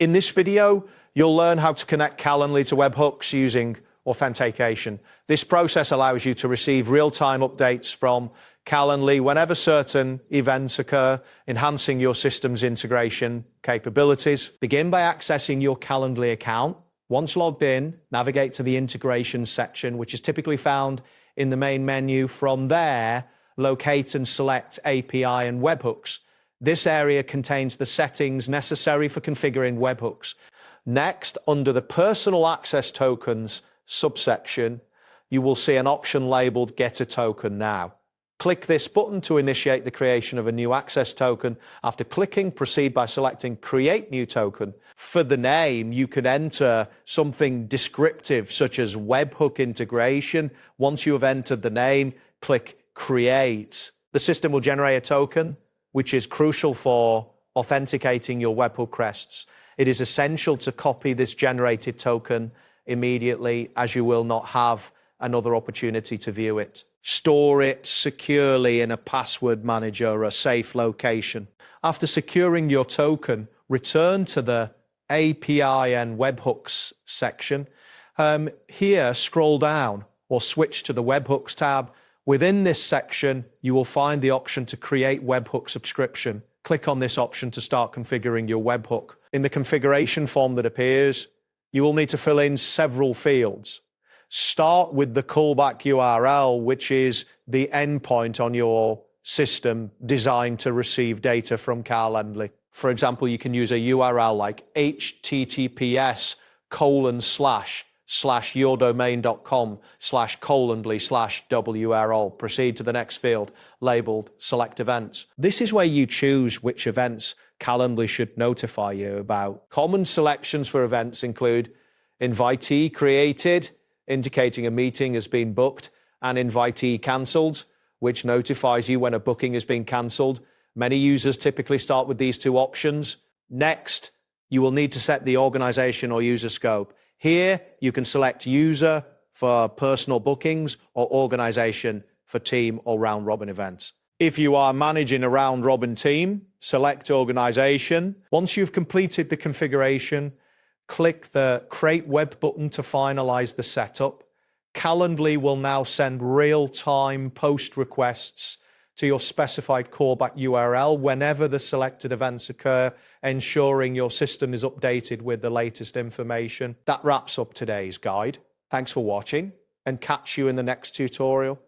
In this video, you'll learn how to connect Calendly to Webhooks using authentication. This process allows you to receive real-time updates from Calendly whenever certain events occur, enhancing your system's integration capabilities. Begin by accessing your Calendly account. Once logged in, navigate to the integration section, which is typically found in the main menu. From there, locate and select API and Webhooks. This area contains the settings necessary for configuring Webhooks. Next, under the Personal Access Tokens subsection, you will see an option labeled Get a Token Now. Click this button to initiate the creation of a new access token. After clicking, proceed by selecting Create New Token. For the name, you can enter something descriptive such as webhook integration. Once you have entered the name, click Create. The system will generate a token, which is crucial for authenticating your webhook requests. It is essential to copy this generated token immediately, as you will not have another opportunity to view it. Store it securely in a password manager or a safe location. After securing your token, return to the API and Webhooks section. Here, scroll down or switch to the Webhooks tab. Within this section, you will find the option to create webhook subscription. Click on this option to start configuring your webhook. In the configuration form that appears, you will need to fill in several fields. Start with the callback URL, which is the endpoint on your system designed to receive data from Calendly. For example, you can use a URL like https://yourdomain.com/calendly/WRL. Proceed to the next field labeled Select Events. This is where you choose which events Calendly should notify you about. Common selections for events include invitee created, indicating a meeting has been booked, and invitee cancelled, which notifies you when a booking has been cancelled. Many users typically start with these two options. Next, you will need to set the organization or user scope. Here, you can select user for personal bookings or organization for team or round-robin events. If you are managing a round-robin team, select organization. Once you've completed the configuration, click the Create Web button to finalize the setup. Calendly will now send real-time post requests to your specified callback URL whenever the selected events occur, ensuring your system is updated with the latest information. That wraps up today's guide. Thanks for watching, and catch you in the next tutorial.